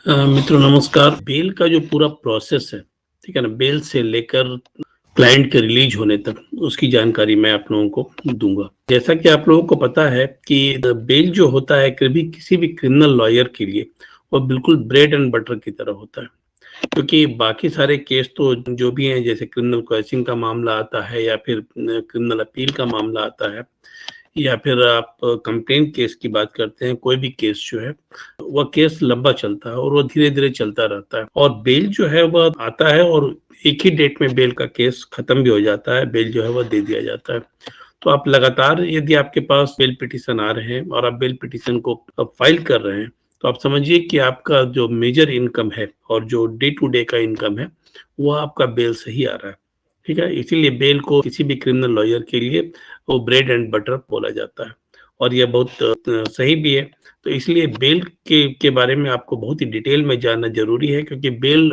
मित्रों नमस्कार। बेल का जो पूरा प्रोसेस है, ठीक है ना? बेल से लेकर क्लाइंट के रिलीज होने तक उसकी जानकारी मैं आप लोगों को दूँगा। जैसा कि आप लोगों को पता है कि बेल जो होता है कभी किसी भी क्रिमिनल लॉयर के लिए वो बिल्कुल ब्रेड एंड बटर की तरह होता है। क्योंकि बाकी सारे केस तो जो भी हैं, जैसे क्रिमिनल क्वेश्चनिंग का मामला आता है या फिर क्रिमिनल अपील का मामला आता है या फिर आप कंप्लेंट केस की बात करते हैं, कोई भी केस जो है वह केस लंबा चलता है और वो धीरे-धीरे चलता रहता है और बेल जो है वह आता है और एक ही डेट में बेल का केस खत्म भी हो जाता है, बेल जो है वह दे दिया जाता है। तो आप लगातार, यदि आपके पास बेल पिटीशन आ रहे हैं और आप बेल पिटीशन को फाइल कर रहे हैं, तो आप समझिए कि आपका जो मेजर इनकम है और जो डे टू डे का इनकम है, वो आपका बेल से ही आ रहा है। ठीक है? इसीलिए बेल को किसी भी क्रिमिनल लॉयर के लिए वो ब्रेड एंड बटर बोला जाता है और ये बहुत सही भी है। तो इसलिए बेल के बारे में आपको बहुत ही डिटेल में जानना ज़रूरी है, क्योंकि बेल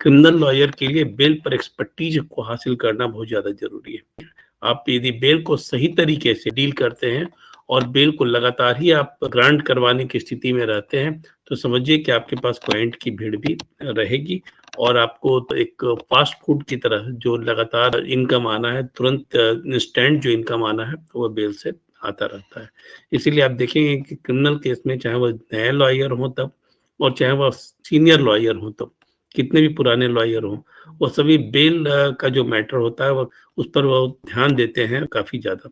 क्रिमिनल लॉयर के लिए बेल पर एक्सपर्टीज़ को हासिल करना बहुत ज़्यादा ज़रूरी है। आप यदि बेल को सही तरीके से डील करते हैं और बेल को लगातार ही आप ग्रांट करवाने की स्थिति में रहते हैं, तो समझिए कि आपके पास क्लाइंट की भीड़ भी रहेगी और आपको तो एक फास्ट फूड की तरह जो लगातार इनकम आना है, तुरंत इंस्टेंट जो इनकम आना है, वो बेल से आता रहता है। इसीलिए आप देखेंगे कि क्रिमिनल केस में चाहे वो नए लॉयर हों तब और चाहे वो सीनियर लॉयर हों तब, कितने भी पुराने लॉयर हों, वो सभी बेल का जो मैटर होता है वो उस पर वो ध्यान देते हैं काफ़ी ज़्यादा।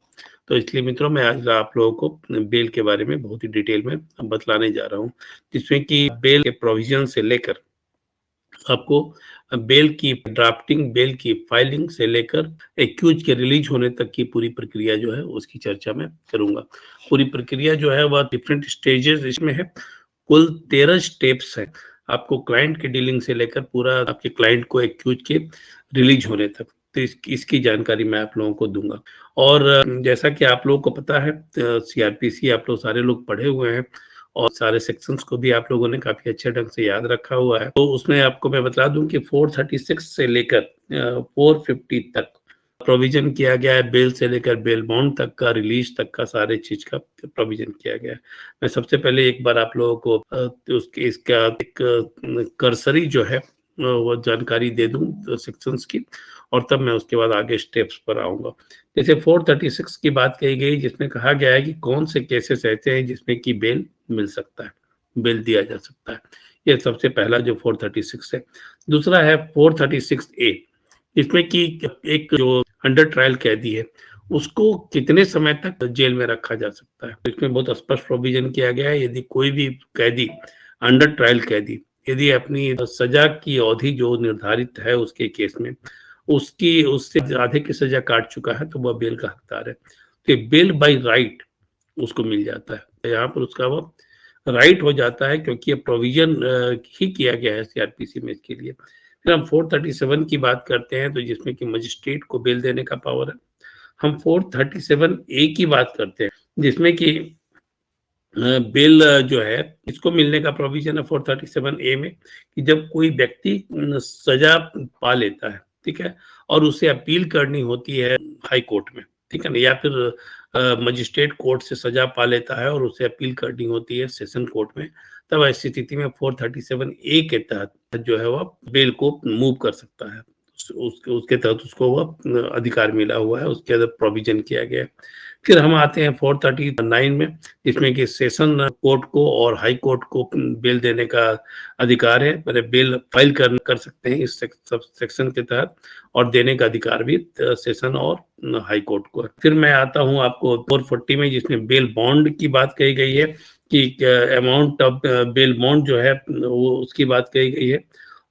तो इसलिए मित्रों मैं आज आप लोगों को बेल के बारे में बहुत ही डिटेल में बतलाने जा रहा हूँ, जिसमें कि बेल के प्रोविज़न से लेकर आपको बेल की ड्राफ्टिंग, बेल की फाइलिंग से लेकर एक्यूज़ के रिलीज़ होने तक की पूरी प्रक्रिया जो है उसकी चर्चा मैं करूँगा। पूरी प्रक्रिया जो है वह डिफरेंट स्टेजेज़ इसमें है। कुल 13 स्टेप्स हैं। आपको क्लाइंट की डीलिंग से लेकर पूरा आपके क्लाइंट को एक्यूज़ के रिलीज़ होने तक। तो इसकी जानकारी मैं आप लोगों को दूँगा। और जैसा कि आप लोगों को पता है, सीआरपीसी आप लोग सारे लोग पढ़े हुए हैं और सारे सेक्शंस को भी आप लोगों ने काफ़ी अच्छे ढंग से याद रखा हुआ है। तो उसमें आपको मैं बता दूँ कि 436 से लेकर 450 तक प्रोविज़न किया गया है, बेल से लेकर बेल बॉन्ड तक का, रिलीज़ तक का सारे चीज़ का प्रोविज़न किया गया है। मैं सबसे पहले एक बार आप लोगों को उसके इसका एक कर्सरी जो है वो जानकारी दे दूँ सेक्शंस की और तब मैं उसके बाद आगे स्टेप्स पर आऊँगा। जैसे 436 की बात कही गई, जिसमें कहा गया है कि कौन से केसेस ऐसे हैं जिसमें कि बेल मिल सकता है, बेल दिया जा सकता है। ये सबसे पहला जो 436 है। दूसरा है 436 ए, इसमें कि एक जो अंडर ट्रायल कैदी है, उसको कितने समय तक जेल में रखा जा सकता है। तो इसमें बहुत स्पष्ट प्रोविज़न किया गया है, यदि कोई भी कैदी, अंडर ट्रायल कैदी, यदि अपनी सज़ा की अवधि जो निर्धारित है उसके केस में, उसकी उससे आधे की सज़ा काट चुका है, तो वह बेल का हकदार है। तो बेल बाय राइट उसको मिल जाता है। यहाँ पर उसका वो राइट हो जाता है, क्योंकि ये प्रोविज़न ही किया गया है सीआरपीसी में इसके लिए। फिर हम 437 की बात करते हैं, तो जिसमें कि मजिस्ट्रेट को बेल देने का पावर है। हम 437 ए की बात करते हैं, जिसमें कि बेल जो है इसको मिलने का प्रोविज़न है 437 ए में, कि जब कोई व्यक्ति सज़ा पा लेता है, ठीक है? और उसे अपील करनी होती है हाई कोर्ट में, ठीक है ना? या फिर मजिस्ट्रेट कोर्ट से सज़ा पा लेता है और उसे अपील करनी होती है सेशन कोर्ट में, तब ऐसी स्थिति में 437 ए के तहत जो है वह बेल को मूव कर सकता है। उसके तहत उसको वह अधिकार मिला हुआ है, उसके अंदर प्रोविज़न किया गया है। फिर हम आते हैं 439 में, जिसमें कि सेशन कोर्ट को और हाई कोर्ट को बेल देने का अधिकार है। मैंने बेल फाइल कर सकते हैं इस सब सेक्शन के तहत और देने का अधिकार भी सेशन और हाई कोर्ट को है। फिर मैं आता हूँ आपको 440 में, जिसमें बेल बॉन्ड की बात कही गई है कि अमाउंट ऑफ बेल बॉन्ड जो है वो उसकी बात कही गई है।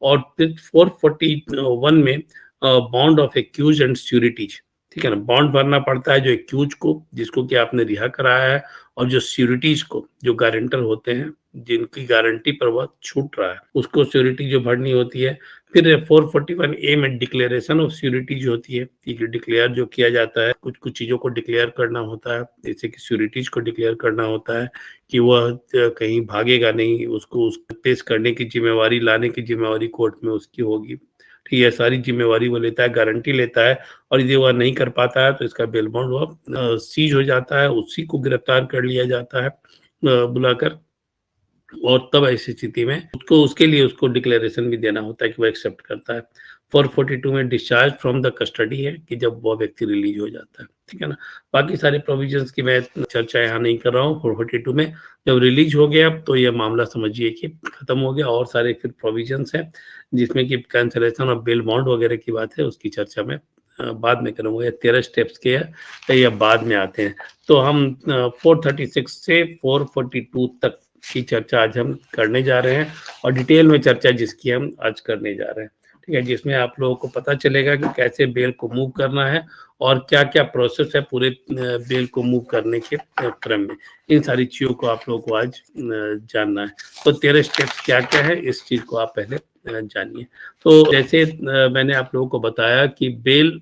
और फिर 441 में bond of accuse and sureties, ठीक है ना? बॉन्ड भरना पड़ता है जो एक्यूज को, जिसको कि आपने रिहा कराया है, और जो श्योरिटीज को, जो गारंटर होते हैं जिनकी गारंटी पर वह छूट रहा है, उसको श्योरिटी जो भरनी होती है। फिर 441 ए में डिक्लेरेशन ऑफ श्योरिटी जो होती है, ठीक है, डिक्लेयर जो किया जाता है, कुछ कुछ चीज़ों को डिक्लेयर करना होता है, जैसे कि श्योरिटीज को डिक्लेयर करना होता है कि वह कहीं भागेगा नहीं, उसको पेश करने की जिम्मेवारी, लाने की जिम्मेवारी कोर्ट में उसकी होगी। ठीक है, सारी जिम्मेवारी वो लेता है, गारंटी लेता है, और यदि वह नहीं कर पाता है तो इसका बेल बॉन्ड वह सीज हो जाता है, उसी को गिरफ्तार कर लिया जाता है बुलाकर, और तब ऐसी स्थिति में उसको उसके लिए उसको डिक्लेरेशन भी देना होता है कि वो एक्सेप्ट करता है। 442 में डिस्चार्ज फ्रॉम द कस्टडी है कि जब वो व्यक्ति रिलीज हो जाता है, ठीक है ना। बाकी सारे प्रोविजंस की मैं चर्चा यहाँ नहीं कर रहा हूँ। 442 में जब रिलीज हो गया तो ये मामला समझिए कि खत्म हो गया। और सारे फिर प्रोविजंस हैं जिसमें कि कैंसलेशन ऑफ बेल बॉन्ड वगैरह की बात है, उसकी चर्चा मैं बाद में करूंगा। ये 13 स्टेप्स के है, ये बाद में आते हैं। तो हम 436 से 442 तक की चर्चा आज हम करने जा रहे हैं और डिटेल में चर्चा जिसकी हम आज करने जा रहे हैं, ठीक है, जिसमें आप लोगों को पता चलेगा कि कैसे बेल को मूव करना है और क्या क्या प्रोसेस है पूरे बेल को मूव करने के क्रम में। इन सारी चीजों को आप लोगों को आज जानना है। तो 13 स्टेप्स क्या क्या है इस चीज को आप पहले जानिए। तो जैसे मैंने आप लोगों को बताया कि बेल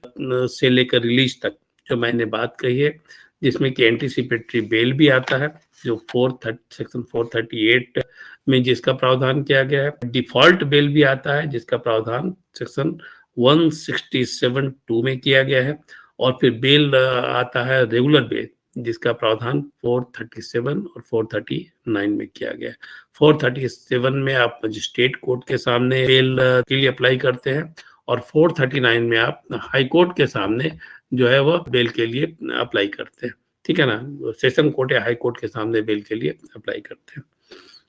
से लेकर रिलीज तक जो मैंने बात कही है, जिसमें कि एंटीसिपेटरी बेल भी आता है जो सेक्शन 438 में जिसका प्रावधान किया गया है। डिफॉल्ट बेल भी आता है जिसका प्रावधान सेक्शन 167(2) में किया गया है। और फिर बेल आता है रेगुलर बेल जिसका प्रावधान 437 और 439 में किया गया है। 437 में आप मजिस्ट्रेट कोर्ट के सामने बेल के लिए अप्लाई करते हैं और 439 में आप हाई कोर्ट के सामने जो है वो बेल के लिए अप्लाई करते हैं, ठीक है ना। सेशन कोर्ट या हाई कोर्ट के सामने बेल के लिए अप्लाई करते हैं।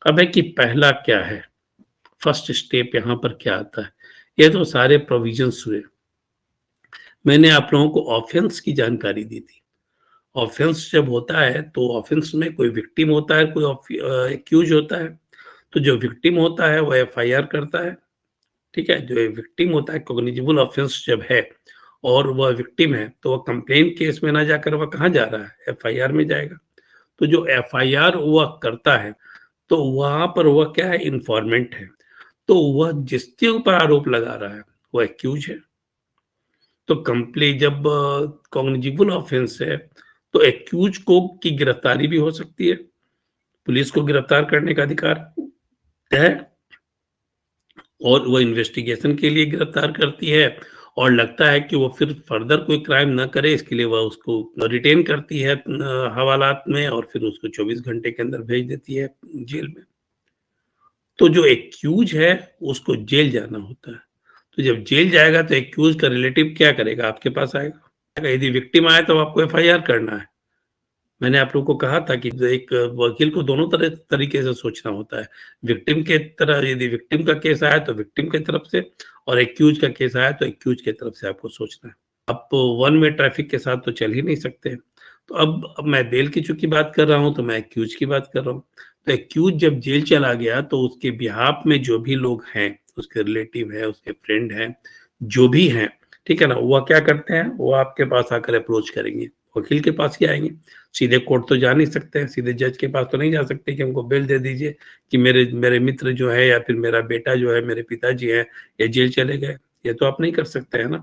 अब है कि पहला क्या है, फर्स्ट स्टेप यहाँ पर क्या आता है। ये तो सारे प्रोविजंस हुए। मैंने आप लोगों को ऑफेंस की जानकारी दी थी। ऑफेंस जब होता है तो ऑफेंस में कोई विक्टिम होता है, कोई एक्यूज होता है। तो जो विक्टिम होता है वो एफआईआर करता है, ठीक है। जो विक्टिम होता है, कॉग्निजेबल ऑफेंस जब है और वह विक्टिम है तो वह कंप्लेन केस में ना जाकर वह कहाँ जा रहा है, एफआईआर में जाएगा। तो जो एफआईआर वह करता है तो वहां पर वह क्या है, इन्फॉर्मेंट है। तो वह जिसके ऊपर आरोप लगा रहा है वो एक्यूज है। तो कंप्लेन जब कॉग्निजेबल ऑफेंस है तो एक्यूज को की गिरफ्तारी भी हो सकती है। पुलिस को गिरफ्तार करने का अधिकार है और वो इन्वेस्टिगेशन के लिए गिरफ्तार करती है और लगता है कि वो फिर फर्दर कोई क्राइम ना करे इसके लिए वह उसको रिटेन करती है हवालात में और फिर उसको 24 घंटे के अंदर भेज देती है जेल में। तो जो एक्यूज है उसको जेल जाना होता है। तो जब जेल जाएगा तो एक्यूज का रिलेटिव क्या करेगा, आपके पास आएगा। यदि विक्टिम आए तो आपको एफआईआर करना है। मैंने आप लोगों को कहा था कि एक वकील को दोनों तरीके से सोचना होता है। विक्टिम के तरह, यदि विक्टिम का केस आया तो विक्टिम की तरफ से और एक्यूज का केस आया तो एक्यूज की तरफ से आपको सोचना है। आप वन वे ट्रैफिक के साथ तो चल ही नहीं सकते। तो अब मैं बेल की चूंकि बात कर रहा हूं तो मैं एक्यूज की बात कर रहा हूँ। तो एक्यूज जब जेल चला गया तो उसके बिहाफ में जो भी लोग हैं, उसके रिलेटिव है, उसके फ्रेंड हैं, जो भी हैं, ठीक है ना, वह क्या करते हैं, वो आपके पास आकर अप्रोच करेंगे। वकील के पास ही आएंगे। सीधे कोर्ट तो जा नहीं सकते हैं, सीधे जज के पास तो नहीं जा सकते कि हमको बेल दे दीजिए कि मेरे मेरे मित्र जो है या फिर मेरा बेटा जो है, मेरे पिताजी हैं, ये जेल चले गए। ये तो आप नहीं कर सकते हैं ना।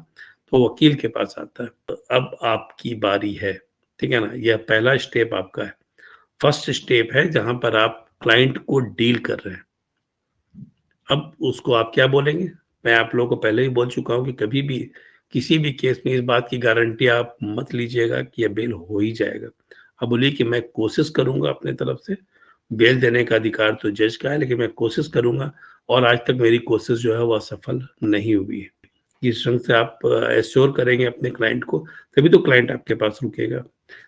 तो वकील के पास आता है। अब आपकी बारी है, ठीक है ना। यह पहला स्टेप आपका है, फर्स्ट स्टेप है जहां पर आप क्लाइंट को डील कर रहे हैं। अब उसको आप क्या बोलेंगे, मैं आप लोगों को पहले ही बोल चुका हूं कि कभी भी किसी भी केस में इस बात की गारंटी आप मत लीजिएगा कि यह बेल हो ही जाएगा। अब बोलिए कि मैं कोशिश करूंगा अपने तरफ से। बेल देने का अधिकार तो जज का है, लेकिन मैं कोशिश करूंगा और आज तक मेरी कोशिश जो है वह सफल नहीं हुई है। जिस ढंग से आप एश्योर करेंगे अपने क्लाइंट को, तभी तो क्लाइंट आपके पास रुकेगा।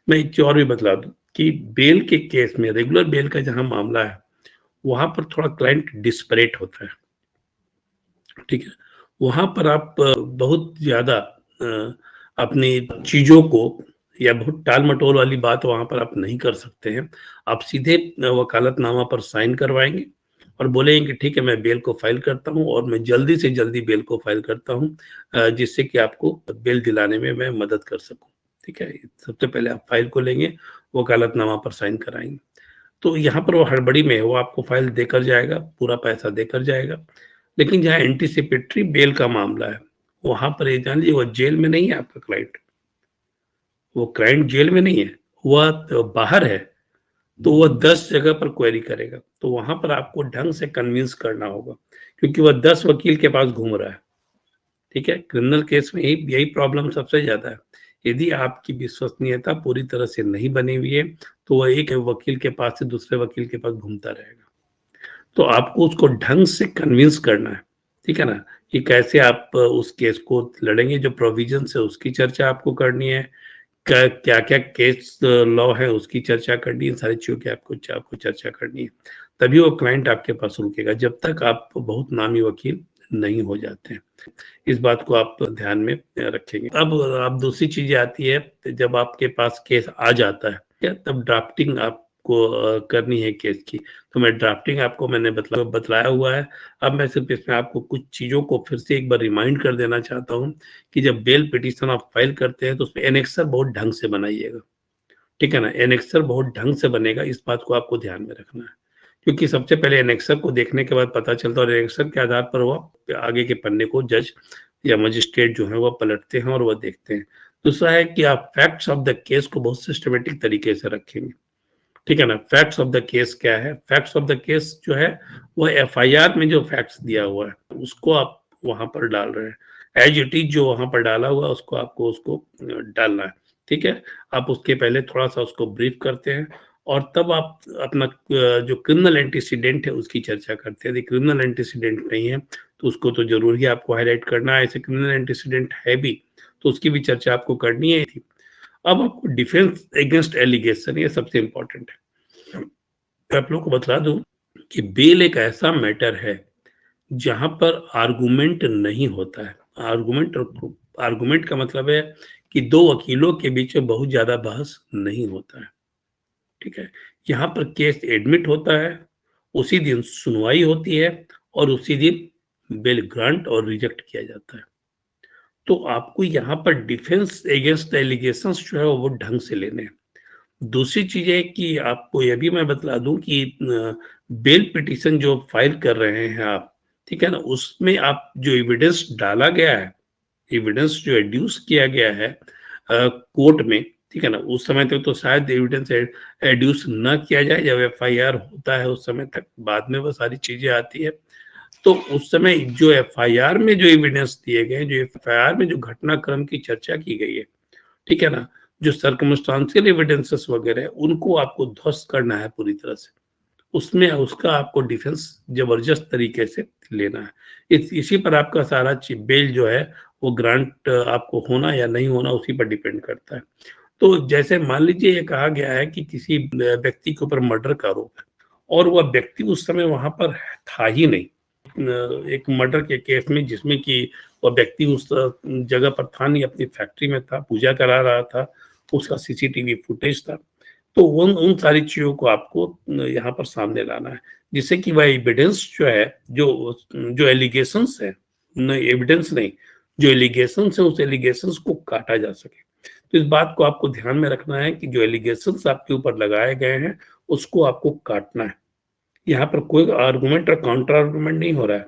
मैं एक चीज और भी बतला दूं कि बेल के केस में, रेगुलर बेल का जहां मामला है, वहां पर थोड़ा क्लाइंट डिस्परेट होता है, ठीक है। वहां पर आप बहुत ज्यादा अपनी चीजों को या बहुत टाल मटोल वाली बात वहां पर आप नहीं कर सकते हैं। आप सीधे वकालतनामा पर साइन करवाएंगे और बोलेंगे कि ठीक है, मैं बेल को फाइल करता हूं और मैं जल्दी से जल्दी बेल को फाइल करता हूं जिससे कि आपको बेल दिलाने में मैं मदद कर सकूं, ठीक है। सबसे पहले आप फाइल को लेंगे, वकालतनामा पर साइन कराएंगे। तो यहाँ पर वो हड़बड़ी में वो आपको फाइल देकर जाएगा, पूरा पैसा देकर जाएगा। लेकिन जहाँ एंटीसिपेटरी बेल का मामला है, वहां पर ये जान लीजिए वो जेल में नहीं है आपका क्लाइंट। वो क्लाइंट जेल में नहीं है, वह तो बाहर है। तो वह 10 जगह पर क्वेरी करेगा। तो वहां पर आपको ढंग से कन्विंस करना होगा, क्योंकि वह 10 वकील के पास घूम रहा है, ठीक है। क्रिमिनल केस में यही प्रॉब्लम सबसे ज्यादा है। यदि आपकी विश्वसनीयता पूरी तरह से नहीं बनी हुई है तो वह एक वकील के पास से दूसरे वकील के पास घूमता रहेगा। तो आपको उसको ढंग से कन्विंस करना है, ठीक है ना, कि कैसे आप उस केस को लड़ेंगे, जो प्रोविजन है उसकी चर्चा आपको करनी है, क्या क्या केस लॉ है उसकी चर्चा करनी है, सारी चीजों की आपको चर्चा करनी है, तभी वो क्लाइंट आपके पास रुकेगा, जब तक आप बहुत नामी वकील नहीं हो जाते हैं। इस बात को आप ध्यान में रखेंगे। अब दूसरी चीजें आती है, जब आपके पास केस आ जाता है तब ड्राफ्टिंग आपको करनी है केस की। तो मैं ड्राफ्टिंग आपको मैंने बतलाया हुआ है। अब मैं सिर्फ इसमें आपको कुछ चीजों को फिर से एक बार रिमाइंड कर देना चाहता हूँ कि जब बेल पिटीशन आप फाइल करते हैं तो उसमें एनेक्सर बहुत ढंग से बनाइएगा, ठीक है ना, एनेक्सर बहुत ढंग से बनेगा, इस बात को आपको ध्यान में रखना है, क्योंकि सबसे पहले एनेक्सर को देखने के बाद पता चलता है और एनेक्सर के आधार पर वो आगे के पन्ने को जज या मजिस्ट्रेट जो है वो पलटते हैं और वो देखते हैं। दूसरा है कि आप फैक्ट्स ऑफ द केस को बहुत सिस्टमेटिक तरीके से रखेंगे, ठीक है ना। फैक्ट्स ऑफ द केस क्या है? फैक्ट्स ऑफ द केस जो है वो एफआईआर में जो फैक्ट्स दिया हुआ है उसको आप वहां पर डाल रहे हैं, एज इट इज जो वहां पर डाला हुआ उसको आपको उसको डालना है, ठीक है। आप उसके पहले थोड़ा सा उसको ब्रीफ करते हैं और तब आप अपना जो क्रिमिनल एंटीसीडेंट है उसकी चर्चा करते हैं। यदि क्रिमिनल एंटीसीडेंट नहीं है तो उसको तो जरूर ही आपको हाईलाइट करना है, ऐसे क्रिमिनल एंटीसीडेंट है भी तो उसकी भी चर्चा आपको करनी है थी। अब आपको डिफेंस अगेंस्ट एलिगेशन, ये सबसे इंपॉर्टेंट है। मैं आप लोगों को बता दूं कि बेल एक ऐसा मैटर है जहां पर आर्गुमेंट नहीं होता है। आर्गुमेंट का मतलब है कि दो वकीलों के बीच में बहुत ज्यादा बहस नहीं होता है, ठीक है। यहाँ पर केस एडमिट होता है, उसी दिन सुनवाई होती है और उसी दिन बेल ग्रांट और रिजेक्ट किया जाता है। तो आपको यहाँ पर डिफेंस अगेंस्ट एलिगेशंस जो है वो ढंग से लेने हैं। दूसरी चीज है कि आपको यह भी मैं बतला दूं कि बेल पिटीशन जो फाइल कर रहे हैं आप, ठीक है ना, उसमें आप जो एविडेंस डाला गया है, एविडेंस जो एड्यूस किया गया है कोर्ट में, ठीक है ना, उस समय तक तो शायद एविडेंस एड्यूस न किया जाए, जब एफआईआर होता है उस समय तक, बाद में वो सारी चीजें आती है। तो उस समय जो एफआईआर में जो एविडेंस दिए गए, जो एफआईआर में जो घटनाक्रम की चर्चा की गई है, ठीक है ना, जो सर्कमस्टांशियल एविडेंसेस वगैरह है उनको आपको ध्वस्त करना है पूरी तरह से, उसमें उसका आपको डिफेंस जबरदस्त तरीके से लेना है। इसी पर आपका सारा बेल जो है वो ग्रांट आपको होना या नहीं होना उसी पर डिपेंड करता है। तो जैसे मान लीजिए ये कहा गया है कि किसी व्यक्ति के ऊपर मर्डर का आरोप है और वह व्यक्ति उस समय वहां पर था ही नहीं, एक मर्डर के केस में जिसमें कि वह व्यक्ति उस जगह पर था नहीं, अपनी फैक्ट्री में था, पूजा करा रहा था, उसका सीसीटीवी फुटेज था। तो उन उन सारी चीजों को आपको यहाँ पर सामने लाना है, जिससे कि वह एविडेंस जो है, जो जो एलिगेशंस है, न एविडेंस नहीं, जो एलिगेशंस है उस एलिगेशंस को काटा जा सके। तो इस बात को आपको ध्यान में रखना है कि जो एलिगेशंस आपके ऊपर लगाए गए हैं उसको आपको काटना है। यहाँ पर कोई आर्गुमेंट और काउंटर आर्गुमेंट नहीं हो रहा है,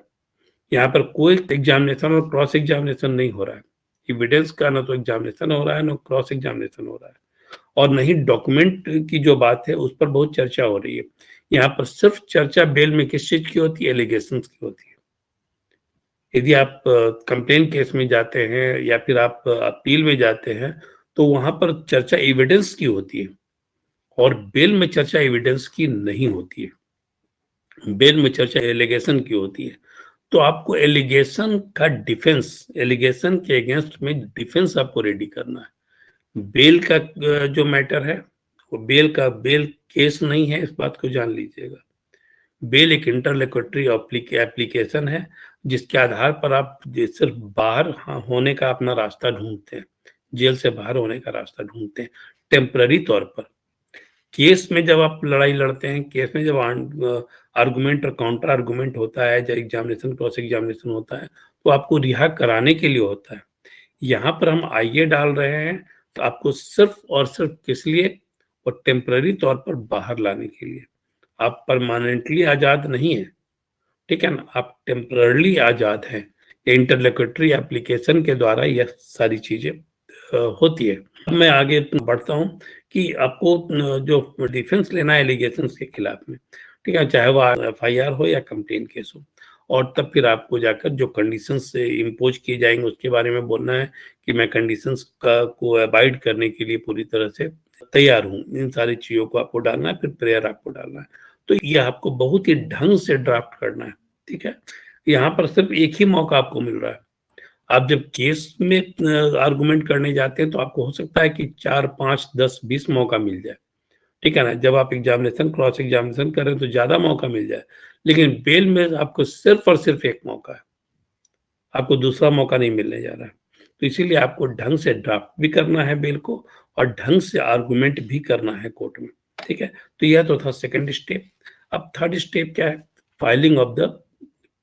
यहाँ पर कोई एग्जामिनेशन और क्रॉस एग्जामिनेशन नहीं हो रहा है। एविडेंस का ना तो एग्जामिनेशन हो रहा है, ना क्रॉस एग्जामिनेशन हो रहा है, और नहीं डॉक्यूमेंट की जो बात है उस पर बहुत चर्चा हो रही है। यहाँ पर सिर्फ चर्चा बेल में किस चीज की होती है? एलिगेशन की होती है। यदि आप कंप्लेन केस में जाते हैं या फिर आप अपील में जाते हैं तो वहां पर चर्चा एविडेंस की होती है और बेल में चर्चा एविडेंस की नहीं होती है। बेल में चर्चा एलिगेशन की होती है। तो आपको एलिगेशन का डिफेंस, एलिगेशन के अगेंस्ट में डिफेंस आपको रेडी करना है। बेल का जो मैटर है वो बेल केस नहीं है, इस बात को जान लीजिएगा। बेल एक इंटरलोक्यूटरी एप्लीकेशन है जिसके आधार पर आप सिर्फ बाहर होने का अपना रास्ता ढूंढते हैं, जेल से बाहर होने का रास्ता ढूंढते हैं टेम्पररी तौर पर। केस में जब आप लड़ाई लड़ते हैं, केस में जब आर्गुमेंट और काउंटर आर्गुमेंट होता है, जब एग्जामिनेशन क्रॉस एग्जामिनेशन होता है तो आपको रिहा कराने के लिए होता है। यहाँ पर हम आईए डाल रहे हैं तो आपको सिर्फ और सिर्फ किस लिए? और टेम्पररी तौर पर बाहर लाने के लिए। आप परमानेंटली आजाद नहीं है, ठीक है ना, आप टेम्पररली आजाद हैं। इंटरलोक्यूटरी एप्लीकेशन के द्वारा यह सारी चीजें होती है। अब मैं आगे बढ़ता हूँ कि आपको जो डिफेंस लेना है एलिगेशन के खिलाफ में, ठीक है, चाहे वह एफआईआर हो या कंप्लेन केस हो, और तब फिर आपको जाकर जो कंडीशंस इम्पोज किए जाएंगे उसके बारे में बोलना है कि मैं कंडीशंस का को अवॉइड करने के लिए पूरी तरह से तैयार हूँ। इन सारी चीजों को आपको डालना है, फिर प्रेयर आपको डालना है। तो ये आपको बहुत ही ढंग से ड्राफ्ट करना है, ठीक है। यहाँ पर सिर्फ एक ही मौका आपको मिल रहा है। आप जब केस में आर्गुमेंट करने जाते हैं तो आपको हो सकता है कि 4, 5, 10, 20 मौका मिल जाए, ठीक है ना। जब आप एग्जामिनेशन क्रॉस एग्जामिनेशन कर रहे हैं तो ज्यादा मौका मिल जाए, लेकिन बेल में आपको सिर्फ और सिर्फ एक मौका है, आपको दूसरा मौका नहीं मिलने जा रहा है। तो इसीलिए आपको ढंग से ड्राफ्ट भी करना है बेल को और ढंग से आर्गुमेंट भी करना है कोर्ट में, ठीक है। तो यह तो था सेकंड स्टेप। अब थर्ड स्टेप क्या है? Filing of the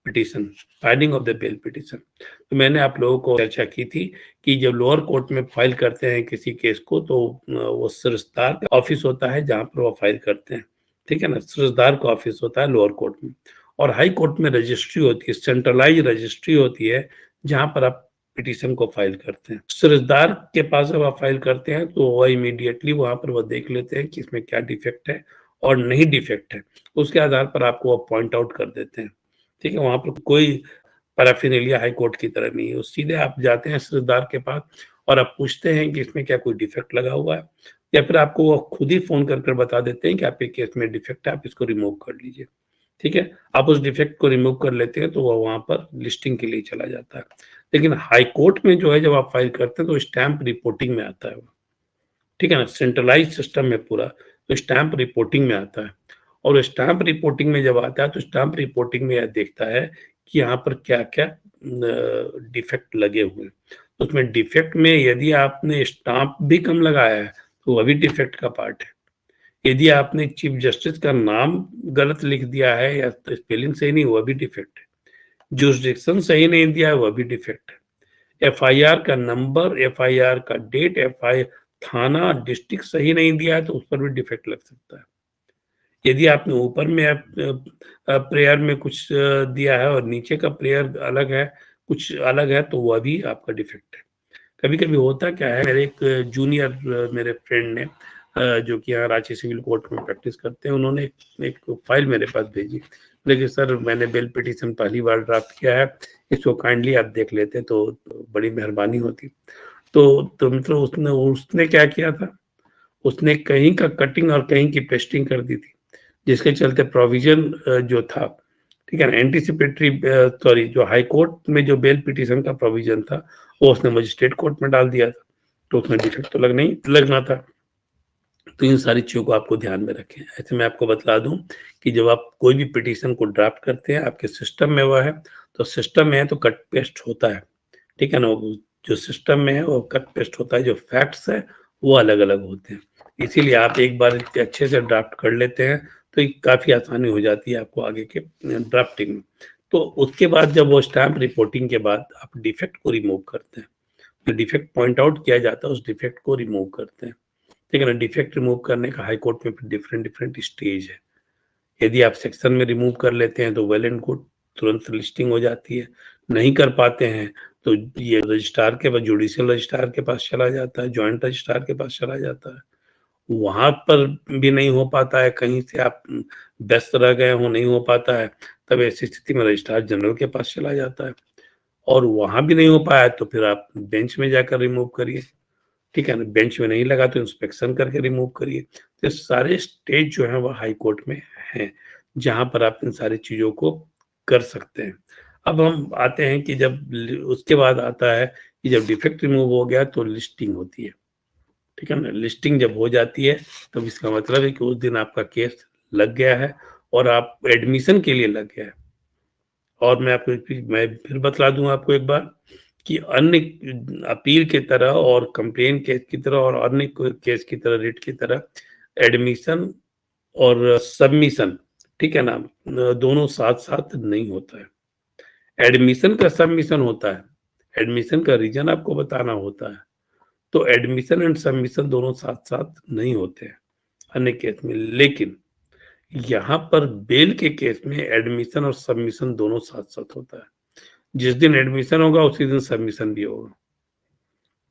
petition, filing of the bail petition. तो मैंने आप लोगों को चर्चा की थी कि जब लोअर कोर्ट में फाइल करते हैं किसी केस को तो वो सिरस्दार का ऑफिस होता है जहां पर वो फाइल करते हैं, ठीक है ना। सिरस्दार का ऑफिस होता है लोअर कोर्ट में, और हाई कोर्ट में रजिस्ट्री होती है, सेंट्रलाइज रजिस्ट्री होती है जहां पर आप पिटीशन को फाइल करते हैं। सिरस्दार के पास जब आप फाइल करते हैं तो वह इमीडिएटली वहां पर वो देख लेते हैं कि इसमें क्या डिफेक्ट है और नहीं डिफेक्ट है, उसके आधार पर आपको वो पॉइंट आउट कर देते हैं, ठीक है। वहां पर कोई पैराफिनेलिया हाई कोर्ट की तरह नहीं है, सीधे आप जाते हैं सिरस्दार के पास और आप पूछते हैं कि इसमें क्या कोई डिफेक्ट लगा हुआ है, या फिर आपको वो खुद ही फोन कर बता देते हैं कि आपके केस में डिफेक्ट है, आप इसको रिमूव कर लीजिए, ठीक है। आप उस डिफेक्ट को रिमूव कर लेते हैं तो वो वहां पर लिस्टिंग के लिए चला जाता है। लेकिन हाई कोर्ट में जो है जब आप फाइल करते हैं तो स्टैंप रिपोर्टिंग में आता है वो, ठीक है ना। सेंट्रलाइज सिस्टम में पूरा तो स्टैंप रिपोर्टिंग में आता है, और स्टैंप रिपोर्टिंग में जब आता है तो स्टैंप रिपोर्टिंग में यह देखता है कि यहाँ पर क्या क्या डिफेक्ट लगे हुए हैं। उसमें डिफेक्ट में यदि आपने स्टाम्प भी कम लगाया है तो वह भी डिफेक्ट का पार्ट है। यदि आपने चीफ जस्टिस का नाम गलत लिख दिया है या तो स्पेलिंग सही नहीं, वह भी डिफेक्ट है। जुरिस्डिक्शन सही नहीं दिया है, वह भी डिफेक्ट है। एफआईआर का नंबर, एफआईआर का डेट, एफआईआर थाना डिस्ट्रिक्ट सही नहीं दिया है तो उस पर भी डिफेक्ट लग सकता है। यदि आपने ऊपर में प्रेयर में कुछ दिया है और नीचे का प्रेयर अलग है, कुछ अलग है, तो वह भी आपका डिफेक्ट है। कभी कभी होता क्या है, मेरे एक जूनियर मेरे फ्रेंड ने जो कि यहाँ रांची सिविल कोर्ट में प्रैक्टिस करते हैं, उन्होंने एक फाइल मेरे पास भेजी, लेकिन सर मैंने बेल पिटीशन पहली बार ड्राफ्ट किया है, इसको काइंडली आप देख लेते तो बड़ी मेहरबानी होती। तो मतलब उसने उसने क्या किया था, उसने कहीं का कटिंग और कहीं की पेस्टिंग कर दी थी, जिसके चलते प्रोविजन जो था, ठीक है ना, एंटीसिपेटरी सॉरी जो हाई कोर्ट में जो बेल पिटीशन का प्रोविजन था वो उसने मजिस्ट्रेट कोर्ट में डाल दिया था, तो उसमें डिफेक्ट तो लगना था। तो इन सारी चीजों को आपको ध्यान में रखें। ऐसे मैं आपको बता दूं कि जब आप कोई भी पिटीशन को ड्राफ्ट करते हैं आपके सिस्टम में वह है, तो सिस्टम में है तो कट पेस्ट होता है, ठीक है ना। जो सिस्टम में है वो कट पेस्ट होता है, जो फैक्ट्स है वो अलग अलग होते हैं। इसीलिए आप एक बार अच्छे से ड्राफ्ट कर लेते हैं तो काफी आसानी हो जाती है आपको आगे के ड्राफ्टिंग में। तो उसके बाद जब वो स्टैम्प रिपोर्टिंग के बाद आप डिफेक्ट को रिमूव करते हैं, जो डिफेक्ट पॉइंट आउट किया जाता है उस डिफेक्ट को रिमूव करते हैं, ठीक है ना। डिफेक्ट रिमूव करने का हाई कोर्ट में डिफरेंट डिफरेंट स्टेज है। यदि आप सेक्शन में रिमूव कर लेते हैं तो वेल एंड गुड, तुरंत लिस्टिंग हो जाती है। नहीं कर पाते हैं तो ये रजिस्ट्रार के पास, जुडिशियल रजिस्ट्रार के पास चला जाता है, ज्वाइंट रजिस्ट्रार के पास चला जाता है। वहां पर भी नहीं हो पाता है, कहीं से आप व्यस्त रह गए हो, नहीं हो पाता है, तब ऐसी स्थिति में रजिस्ट्रार जनरल के पास चला जाता है। और वहां भी नहीं हो पाया तो फिर आप बेंच में जाकर रिमूव करिए, ठीक है ना। बेंच में नहीं लगा तो इंस्पेक्शन करके रिमूव करिए। तो सारे स्टेज जो है वो हाई कोर्ट में हैं, जहां पर आप इन सारी चीजों को कर सकते हैं। अब हम आते हैं कि जब उसके बाद आता है कि जब डिफेक्ट रिमूव हो गया तो लिस्टिंग होती है, ठीक है ना। लिस्टिंग जब हो जाती है तब इसका मतलब है कि उस दिन आपका केस लग गया है और आप एडमिशन के लिए लग गया है। और मैं फिर बतला दूं आपको एक बार कि अन्य अपील की तरह और कंप्लेन केस की तरह और अन्य केस की तरह, रिट की तरह, एडमिशन और सबमिशन, ठीक है ना, दोनों साथ साथ नहीं होता है। एडमिशन का सबमिशन होता है, एडमिशन का रीजन आपको बताना होता है, तो एडमिशन एंड सबमिशन दोनों साथ साथ नहीं होते हैं अन्य केस में। लेकिन यहाँ पर बेल के केस में एडमिशन और सबमिशन दोनों साथ साथ होता है। जिस दिन एडमिशन होगा उसी दिन सबमिशन भी होगा,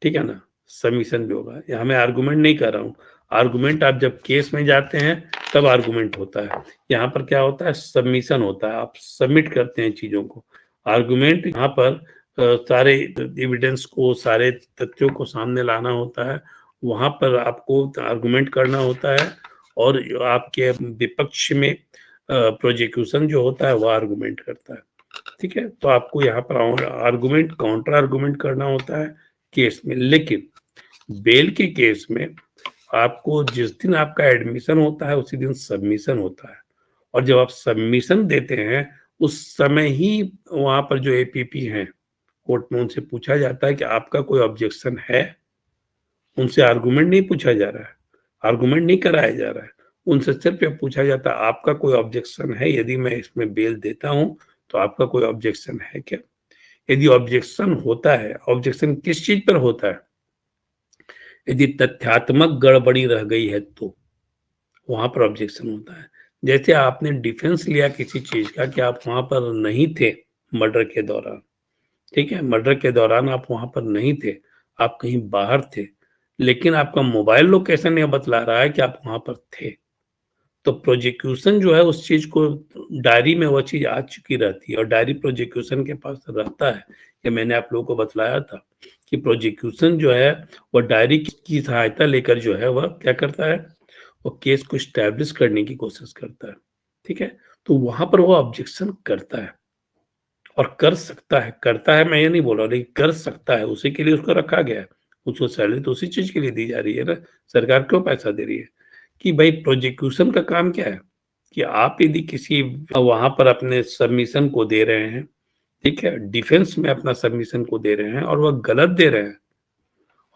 ठीक है ना। सबमिशन भी होगा, यहाँ मैं आर्गुमेंट नहीं कर रहा हूँ। आर्गुमेंट आप जब केस में जाते हैं तब आर्गुमेंट होता है, यहाँ पर क्या होता है, सबमिशन होता है, आप सबमिट करते हैं चीजों को। आर्गुमेंट यहाँ पर सारे एविडेंस को, सारे तथ्यों को सामने लाना होता है, वहां पर आपको आर्गुमेंट करना होता है और आपके विपक्ष में प्रोसिक्यूशन जो होता है वो आर्गुमेंट करता है, ठीक है। तो आपको यहाँ पर आर्गुमेंट काउंटर आर्गुमेंट करना होता है केस में। लेकिन बेल के केस में आपको जिस दिन आपका एडमिशन होता है उसी दिन सबमिशन होता है, और जब आप सबमिशन देते हैं उस समय ही वहां पर जो एपीपी हैं कोर्ट में उनसे पूछा जाता है कि आपका कोई ऑब्जेक्शन है। उनसे आर्गुमेंट नहीं पूछा जा रहा है, आर्गुमेंट नहीं कराया जा रहा है, उनसे सिर्फ ये पूछा जाता है आपका कोई ऑब्जेक्शन है, यदि मैं इसमें बेल देता हूं तो आपका कोई ऑब्जेक्शन है क्या। यदि ऑब्जेक्शन होता है, ऑब्जेक्शन किस चीज पर होता है, यदि तथ्यात्मक गड़बड़ी रह गई है तो वहां पर ऑब्जेक्शन होता है। जैसे आपने डिफेंस लिया किसी चीज का कि आप वहां पर नहीं थे मर्डर के दौरान, ठीक है, मर्डर के दौरान आप वहां पर नहीं थे, आप कहीं बाहर थे, लेकिन आपका मोबाइल लोकेशन यह बतला रहा है कि आप वहां पर थे। तो प्रोसिक्यूशन जो है उस चीज को, डायरी में वह चीज आ चुकी रहती है और डायरी प्रोसिक्यूशन के पास रहता है। ये मैंने आप लोगों को बतलाया था कि प्रोसिक्यूशन जो है वह डायरी की सहायता लेकर जो है वह क्या करता है, वो केस को स्टैब्लिश करने की कोशिश करता है, ठीक है। तो वहां पर वो ऑब्जेक्शन करता है और कर सकता है, करता है मैं ये नहीं बोल रहा, लेकिन कर सकता है, उसी के लिए उसको रखा गया है। उसको सैलरी तो उसी चीज के लिए दी जा रही है ना, सरकार क्यों पैसा दे रही है। कि भाई प्रोसिक्यूशन का काम क्या है कि आप यदि किसी वहां पर अपने सबमिशन को दे रहे हैं, ठीक है, डिफेंस में अपना सबमिशन को दे रहे हैं और वह गलत दे रहे हैं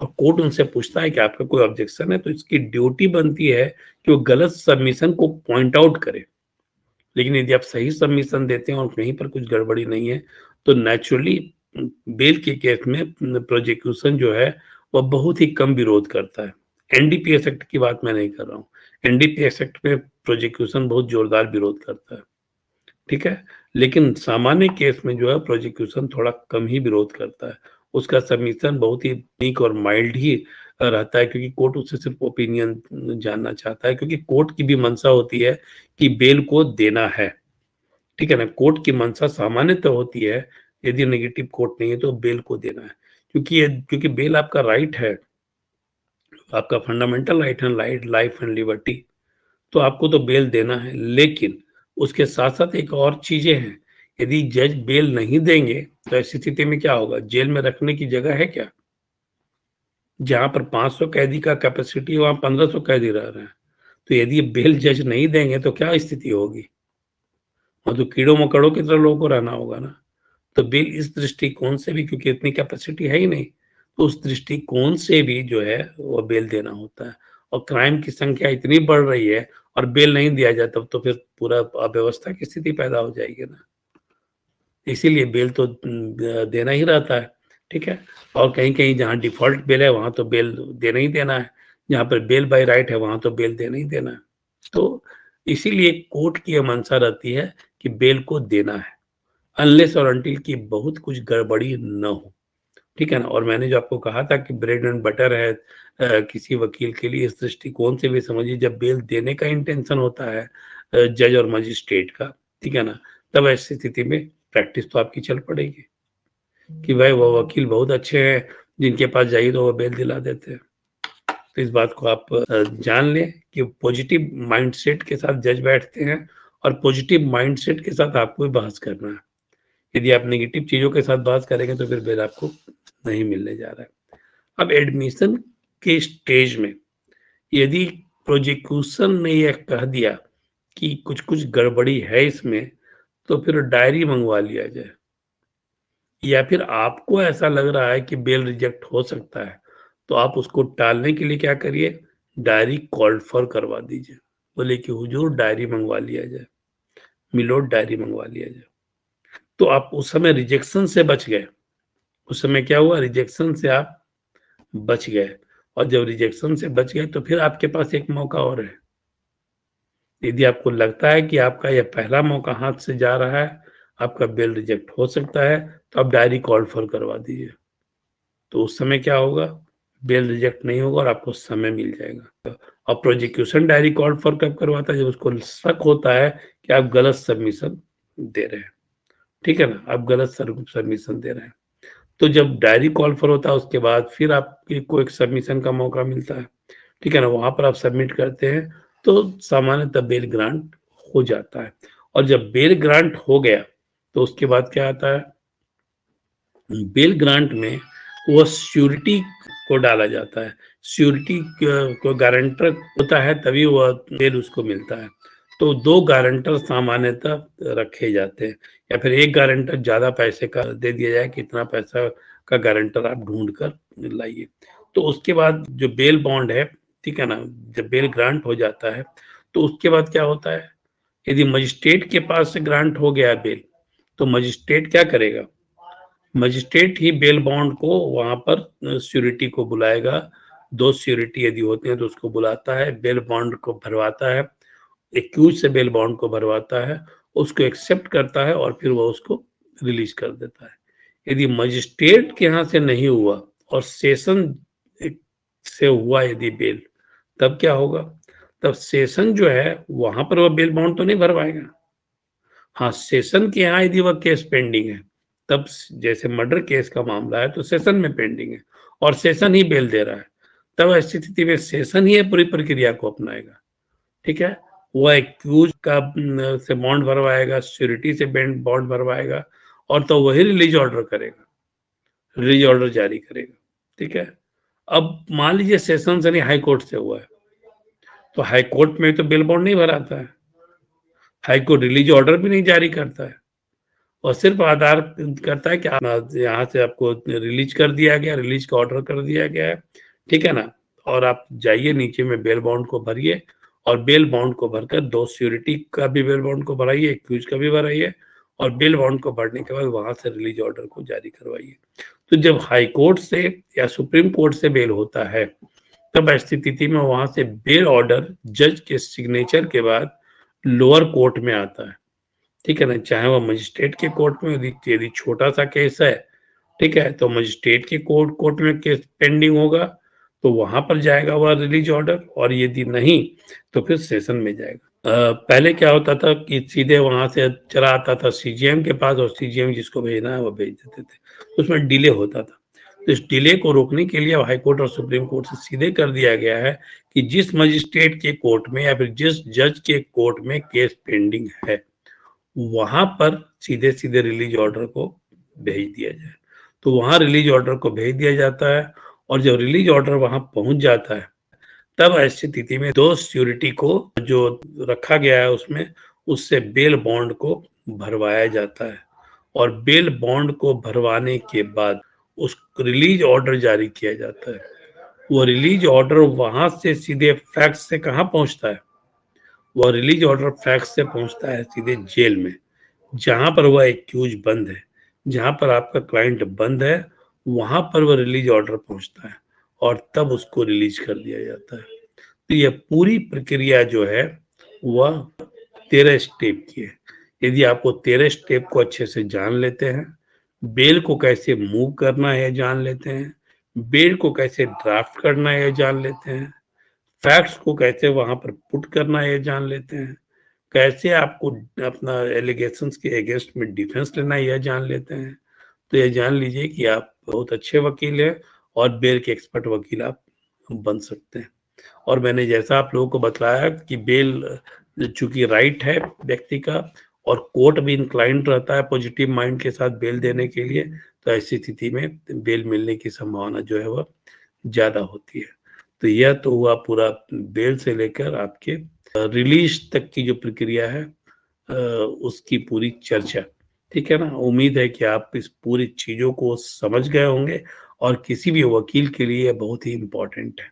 और कोर्ट उनसे पूछता है कि आपका कोई ऑब्जेक्शन है, तो इसकी ड्यूटी बनती है कि वो गलत सबमिशन को पॉइंट आउट करे। लेकिन यदि आप सही सबमिशन देते हैं और कहीं पर कुछ गड़बड़ी नहीं है तो नेचुरली बेल के केस में प्रोसिक्यूशन जो है वह बहुत ही कम विरोध करता है। एनडीपीएस एक्ट की बात मैं नहीं कर रहा हूँ, एनडीपीएस एक्ट में प्रोसिक्यूशन बहुत जोरदार विरोध करता है, ठीक है। लेकिन सामान्य केस में जो है प्रोसिक्यूशन थोड़ा कम ही विरोध करता है, उसका सबमिशन बहुत ही वीक और माइल्ड ही रहता है, क्योंकि कोर्ट उससे सिर्फ ओपिनियन जानना चाहता है, क्योंकि कोर्ट की भी मंशा होती है कि बेल को देना है, ठीक है ना। कोर्ट की मंशा सामान्यतः होती है, यदि नेगेटिव कोर्ट नहीं है तो बेल को देना है, क्योंकि बेल आपका राइट है, आपका फंडामेंटल राइट है, लाइफ एंड लिबर्टी। तो आपको तो बेल देना है, लेकिन उसके साथ साथ एक और चीजें हैं। यदि जज बेल नहीं देंगे तो ऐसी स्थिति में क्या होगा, जेल में रखने की जगह है क्या। जहां पर 500 कैदी का कैपेसिटी है वहां 1500 कैदी रह रहे हैं, तो यदि बेल जज नहीं देंगे तो क्या स्थिति होगी, और तो कीड़ों मकड़ों की तरह लोगों को रहना होगा ना। तो बेल इस दृष्टिकोण से भी, क्योंकि इतनी कैपेसिटी है ही नहीं, तो उस दृष्टिकोण से भी जो है वो बेल देना होता है। और क्राइम की संख्या इतनी बढ़ रही है और बेल नहीं दिया जाता तो फिर पूरा अव्यवस्था की स्थिति पैदा हो जाएगी ना। इसीलिए बेल तो देना ही रहता है, ठीक है। और कहीं कहीं जहाँ डिफॉल्ट बेल है वहां तो बेल देना ही देना है, जहाँ पर बेल बाय राइट है वहां तो बेल देना ही देना है। तो इसीलिए कोर्ट की यह मंशा रहती है कि बेल को देना है, अनलेस और अनटिल की बहुत कुछ गड़बड़ी न हो, ठीक है ना। और मैंने जो आपको कहा था कि ब्रेड एंड बटर है किसी वकील के लिए, इस दृष्टिकोण से भी समझिए, जब बेल देने का इंटेंशन होता है जज और मजिस्ट्रेट का, ठीक है ना, तब ऐसी स्थिति में प्रैक्टिस तो आपकी चल पड़ेगी कि भाई वो वकील बहुत अच्छे हैं, जिनके पास जाइए तो वो बेल दिला देते हैं। तो इस बात को आप जान लें कि पॉजिटिव माइंडसेट के साथ जज बैठते हैं और पॉजिटिव माइंडसेट के साथ आपको भी बहस करना है। यदि आप नेगेटिव चीजों के साथ बहस करेंगे तो फिर बेल आपको नहीं मिलने जा रहा है। अब एडमिशन के स्टेज में यदि प्रोसिक्यूशन ने यह कह दिया कि कुछ कुछ गड़बड़ी है इसमें, तो फिर डायरी मंगवा लिया जाए। या फिर आपको ऐसा लग रहा है कि बेल रिजेक्ट हो सकता है, तो आप उसको टालने के लिए क्या करिए, डायरी कॉल्ड फॉर करवा दीजिए। बोले कि हुजूर डायरी मंगवा लिया जाए, मिलोड डायरी मंगवा लिया जाए। तो आप उस समय रिजेक्शन से बच गए। उस समय क्या हुआ, रिजेक्शन से आप बच गए। और जब रिजेक्शन से बच गए तो फिर आपके पास एक मौका और है। यदि आपको लगता है कि आपका यह पहला मौका हाथ से जा रहा है, आपका बेल रिजेक्ट हो सकता है, तो आप डायरी कॉल फॉर करवा दीजिए। तो उस समय क्या होगा, बेल रिजेक्ट नहीं होगा और आपको समय मिल जाएगा। और प्रोसिक्यूशन डायरी कॉल फॉर कब करवाता है, जब उसको शक होता है कि आप गलत सबमिशन दे रहे हैं, ठीक है ना, आप गलत सबमिशन दे रहे हैं। तो जब डायरी कॉल फॉर होता है उसके बाद फिर आपको एक सबमिशन का मौका मिलता है, ठीक है ना, वहां पर आप सबमिट करते हैं। तो सामान्यतः बेल ग्रांट हो जाता है। और जब बेल ग्रांट हो गया तो उसके बाद क्या आता है, बेल ग्रांट में वो श्योरिटी को डाला जाता है। श्योरिटी को गारंटर होता है तभी वह बेल उसको मिलता है। तो 2 गारंटर सामान्यतः रखे जाते हैं, या फिर एक गारंटर ज़्यादा पैसे का दे दिया जाए कि इतना पैसा का गारंटर आप ढूँढ कर लाइए। तो उसके बाद जो बेल बॉन्ड है, ठीक है ना, जब बेल ग्रांट हो जाता है तो उसके बाद क्या होता है, यदि मजिस्ट्रेट के पास से ग्रांट हो गया बेल, तो मजिस्ट्रेट क्या करेगा, मजिस्ट्रेट ही बेल बॉन्ड को वहां पर श्योरिटी को बुलाएगा। 2 श्योरिटी यदि होते हैं तो उसको बुलाता है, बेल बॉन्ड को भरवाता है, एक्यूज से बेल बॉन्ड को भरवाता है, उसको एक्सेप्ट करता है और फिर वो उसको रिलीज कर देता है। यदि मजिस्ट्रेट के यहाँ से नहीं हुआ और सेशन से हुआ यदि बेल, तब क्या होगा, तब सेशन जो है वहां पर वो बेल बॉन्ड तो नहीं भरवाएगा। हाँ, सेशन के यहाँ यदि वह केस पेंडिंग है, तब जैसे मर्डर केस का मामला है तो सेशन में पेंडिंग है और सेशन ही बेल दे रहा है, तब ऐसी स्थिति में सेशन ही पूरी प्रक्रिया को अपनाएगा। ठीक है, वह एक्यूज का से बॉन्ड भरवाएगा, श्योरिटी से बॉन्ड भरवाएगा और तो वही रिलीज ऑर्डर करेगा, रिलीज ऑर्डर जारी करेगा। ठीक है, अब मान लीजिए सेशन यानी हाई कोर्ट से हुआ है, तो हाई कोर्ट में तो बेल बॉन्ड नहीं भराता है, हाई कोर्ट रिलीज ऑर्डर भी नहीं जारी करता है और सिर्फ आधार करता है कि यहाँ से आपको रिलीज कर दिया गया, रिलीज का ऑर्डर कर दिया गया है, ठीक है ना, और आप जाइए नीचे में बेल बॉन्ड को भरिए और बेल बॉन्ड को भरकर 2 श्योरिटी का भी बेल बॉन्ड को भराइए, एक्यूज का भी भराइए और बेल बॉन्ड को भरने के बाद वहां से रिलीज ऑर्डर को जारी करवाइए। तो जब हाई कोर्ट से या सुप्रीम कोर्ट से बेल होता है, तब ऐसी स्थिति में वहां से बेल ऑर्डर जज के सिग्नेचर के बाद लोअर कोर्ट में आता है। ठीक है ना, चाहे वह मजिस्ट्रेट के कोर्ट में, यदि छोटा सा केस है, ठीक है, तो मजिस्ट्रेट के कोर्ट में केस पेंडिंग होगा तो वहां पर जाएगा वह रिलीज ऑर्डर, और यदि नहीं तो फिर सेशन में जाएगा। पहले क्या होता था कि सीधे वहां से चला आता था सीजीएम के पास और सीजीएम जिसको भेजना है वो भेज देते थे, उसमें डिले होता था। तो इस डिले को रोकने के लिए हाई कोर्ट और सुप्रीम कोर्ट से सीधे कर दिया गया है कि जिस मजिस्ट्रेट के कोर्ट में या फिर जिस जज के कोर्ट में केस पेंडिंग है, वहां पर सीधे सीधे रिलीज ऑर्डर को भेज दिया जाए। तो वहां रिलीज ऑर्डर को भेज दिया जाता है और जब रिलीज ऑर्डर वहां पहुंच जाता है, तब ऐसी स्थिति में 2 श्योरिटी को जो रखा गया है उसमें, उससे बेल बॉन्ड को भरवाया जाता है और बेल बॉन्ड को भरवाने के बाद उस रिलीज ऑर्डर जारी किया जाता है। वो रिलीज ऑर्डर वहां से सीधे फैक्स से कहाँ पहुंचता है, वह रिलीज ऑर्डर फैक्स से पहुंचता है सीधे जेल में, जहां पर वह एक्यूज बंद है, जहां पर आपका क्लाइंट बंद है, वहां पर वह रिलीज ऑर्डर पहुंचता है और तब उसको रिलीज कर दिया जाता है। तो यह पूरी प्रक्रिया जो है वह 13 स्टेप की है। यदि आपको 13 स्टेप को अच्छे से जान लेते हैं, बेल को कैसे मूव करना है जान लेते हैं, बेल को कैसे ड्राफ्ट करना है जान लेते हैं, फैक्ट्स को कैसे वहां पर पुट करना है जान लेते हैं, कैसे आपको अपना एलिगेशंस के अगेंस्ट में डिफेंस लेना है यह जान लेते हैं, तो ये जान लीजिए कि आप बहुत अच्छे वकील हैं और बेल के एक्सपर्ट वकील आप बन सकते हैं। और मैंने जैसा आप लोगों को बताया कि बेल चूंकि राइट है व्यक्ति का और कोर्ट भी इंक्लाइंड रहता है पॉजिटिव माइंड के साथ बेल देने के लिए, तो ऐसी स्थिति में बेल मिलने की संभावना जो है वह ज्यादा होती है। तो यह तो हुआ पूरा बेल से लेकर आपके रिलीज तक की जो प्रक्रिया है उसकी पूरी चर्चा। ठीक है ना, उम्मीद है कि आप इस पूरी चीजों को समझ गए होंगे और किसी भी वकील के लिए बहुत ही इम्पोर्टेंट है।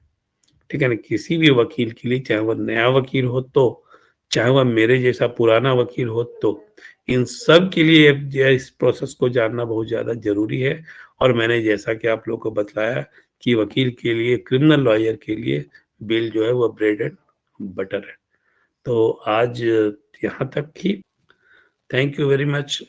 ठीक है ना, किसी भी वकील के लिए, चाहे वह नया वकील हो तो, चाहे वह मेरे जैसा पुराना वकील हो तो, इन सब के लिए इस प्रोसेस को जानना बहुत ज्यादा जरूरी है। और मैंने जैसा कि आप लोग को बताया कि वकील के लिए, क्रिमिनल लॉयर के लिए बेल जो है वह ब्रेड एंड बटर है। तो आज यहाँ तक ही। Thank you very much.